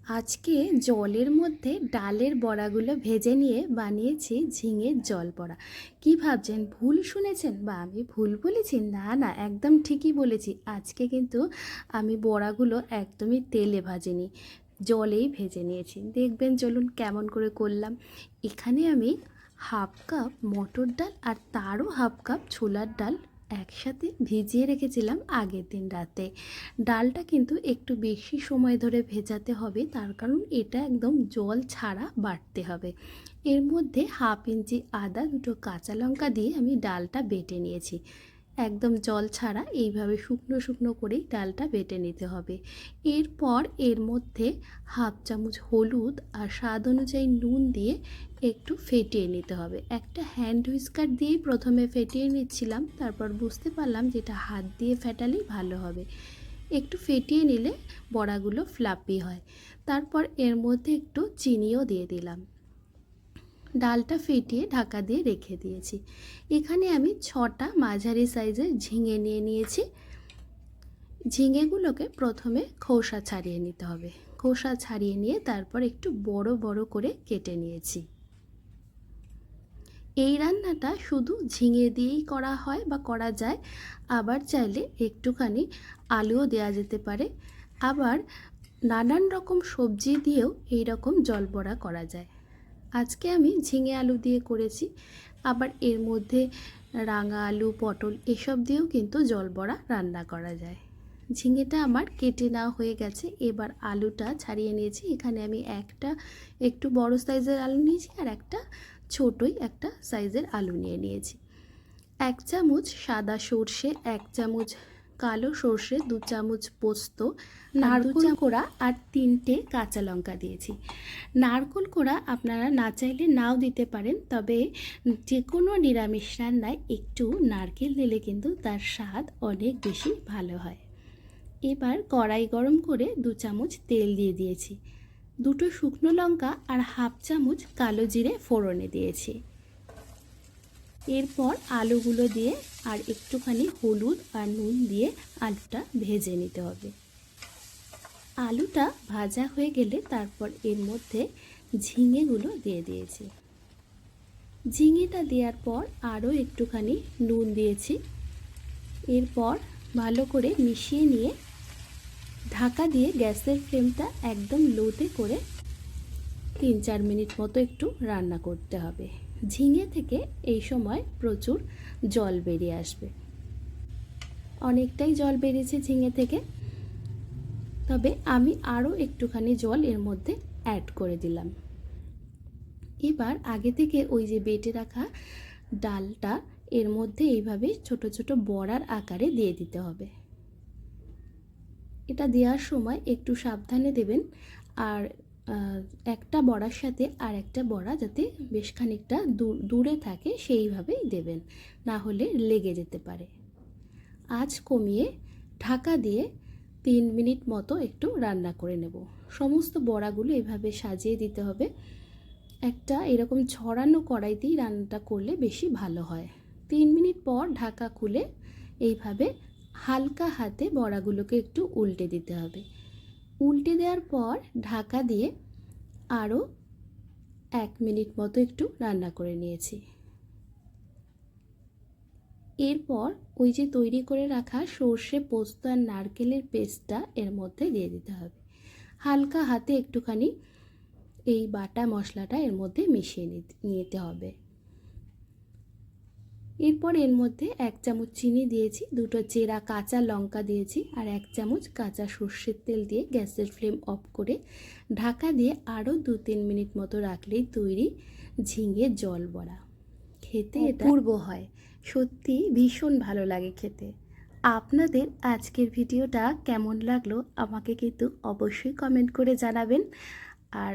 আজকে জলের মধ্যে ডালের বড়াগুলো ভেজে নিয়ে বানিয়েছি ঝিঙের জল বড়া। কি ভাবছেন, ভুল শুনেছেন বা আমি ভুল বলেছি? না না, একদম ঠিকই বলেছি। আজকে কিন্তু আমি বড়াগুলো একদমই তেলে ভাজিনি, জলেই ভেজে নিয়েছি। দেখবেন, চলুন কেমন করে করলাম। এখানে আমি হাফ কাপ মটর ডাল আর তারও হাফ কাপ ছোলার ডাল একসাথে ভিজিয়ে রেখেছিলাম আগের দিন রাতে। ডালটা কিন্তু একটু বেশি সময় ধরে ভেজাতে হবে, তার কারণ এটা একদম জল ছাড়া বাটতে হবে। এর মধ্যে হাফ ইঞ্চি আদা, দুটো কাঁচা লঙ্কা দিয়ে আমি ডালটা বেটে নিয়েছি। একদম জল ছাড়া এইভাবে শুকনো শুকনো করেই ডালটা বেটে নিতে হবে। এরপর এর মধ্যে হাফ চামচ হলুদ আর স্বাদ অনুযায়ী নুন দিয়ে একটু ফেটিয়ে নিতে হবে। একটা হ্যান্ড হুইস্কার দিয়েই প্রথমে ফেটিয়ে নিচ্ছিলাম, তারপর বুঝতে পারলাম যেটা হাত দিয়ে ফেটালেই ভালো হবে। একটু ফেটিয়ে নিলে বড়াগুলো ফ্লাপি হয়। তারপর এর মধ্যে একটু চিনিও দিয়ে দিলাম। ডালটা ফেটিয়ে ঢাকা দিয়ে রেখে দিয়েছি। এখানে আমি 6টা মাঝারি সাইজের ঝিঙে নিয়ে নিয়েছি। ঝিঙেগুলোকে প্রথমে খোসা ছাড়িয়ে নিতে হবে। খোসা ছাড়িয়ে নিয়ে তারপর একটু বড় বড় করে কেটে নিয়েছি। এই রান্নাটা শুধু ঝিঙে দিয়েই করা হয় বা করা যায়, আবার চাইলে একটুখানি আলুও দেওয়া যেতে পারে। আবার নানান রকম সবজি দিয়েও এই রকম জল বড়া করা যায়। আজকে আমি ঝিঙে আলু দিয়ে করেছি, আবার এর মধ্যে রাঙা আলু, পটল এসব দিয়েও কিন্তু জল বড়া রান্না করা যায়। ঝিঙেটা আমার কেটে নেওয়া হয়ে গেছে। এবার আলুটা ছাড়িয়ে নিয়েছি। এখানে আমি একটা একটু বড় সাইজের আলু নিয়েছি আর একটা ছোটই একটা সাইজের আলু নিয়েছি। 1 চামচ সাদা সর্ষে, 1 চামচ কালো সর্ষে, 2 চামচ পোস্ত, নারকেল কোড়া আর 3টে কাঁচা লঙ্কা দিয়েছি। নারকেল কোড়া আপনারা না চাইলে নাও দিতে পারেন, তবে যে কোনো নিরামিষ রান্নায় একটু নারকেল দিলে কিন্তু তার স্বাদ অনেক বেশি ভালো হয়। এবার কড়াই গরম করে 2 চামচ তেল দিয়ে দিয়েছি। 2টো শুকনো লঙ্কা আর হাফ চামচ কালো জিরে ফোড়নে দিয়েছি। এরপর আলুগুলো দিয়ে আর একটুখানি হলুদ আর নুন দিয়ে আলুটা ভেজে নিতে হবে। আলুটা ভাজা হয়ে গেলে তারপর এর মধ্যে ঝিঙেগুলো দিয়ে দিয়েছি। ঝিঙেটা দেওয়ার পর আরও একটুখানি নুন দিয়েছি। এরপর ভালো করে মিশিয়ে নিয়ে ঢাকা দিয়ে গ্যাসের ফ্লেমটা একদম লোতে করে 3-4 মিনিট মতো একটু রান্না করতে হবে। ঝিঙে থেকে এই সময় প্রচুর জল বেরিয়ে আসবে। অনেকটাই জল বেরিয়েছে ঝিঙে থেকে, তবে আমি আরও একটুখানি জল এর মধ্যে অ্যাড করে দিলাম। এবার আগে থেকে ওই যে বেটে রাখা ডালটা এর মধ্যে এইভাবে ছোট ছোট বড়ার আকারে দিয়ে দিতে হবে। এটা দেওয়ার সময় একটু সাবধানে দেবেন, আর একটা বড়ার সাথে আর একটা বড়া যাতে বেশ খানিকটা দূরে থাকে সেইভাবেই দেবেন, না হলে লেগে যেতে পারে। আঁচ কমিয়ে ঢাকা দিয়ে 3 মিনিট মতো একটু রান্না করে নেব। সমস্ত বড়াগুলো এভাবে সাজিয়ে দিতে হবে। একটা এরকম ছড়ানো কড়াইতেই রান্নাটা করলে বেশি ভালো হয়। 3 মিনিট পর ঢাকা খুলে এইভাবে হালকা হাতে বড়াগুলোকে একটু উল্টে দিতে হবে। উল্টে দেওয়ার পর ঢাকা দিয়ে আরও 1 মিনিট মতো একটু রান্না করে নিয়েছি। এরপর ওই যে তৈরি করে রাখা সর্ষে, পোস্ত আর নারকেলের পেস্টটা এর মধ্যে দিয়ে দিতে হবে। হালকা হাতে একটুখানি এই বাটা মশলাটা এর মধ্যে মিশিয়ে নিতে হবে। এরপর এর মধ্যে 1 চামচ চিনি দিয়েছি, 2টো চেরা কাঁচা লঙ্কা দিয়েছি আর 1 চামচ কাঁচা সর্ষের তেল দিয়ে গ্যাসের ফ্লেম অফ করে ঢাকা দিয়ে আরও 2-3 মিনিট মতো রাখলেই তৈরি ঝিঙে জল বড়া। খেতে এটা অপূর্ব হয়, সত্যি ভীষণ ভালো লাগে খেতে। আপনাদের আজকের ভিডিওটা কেমন লাগলো আমাকে কিন্তু অবশ্যই কমেন্ট করে জানাবেন। আর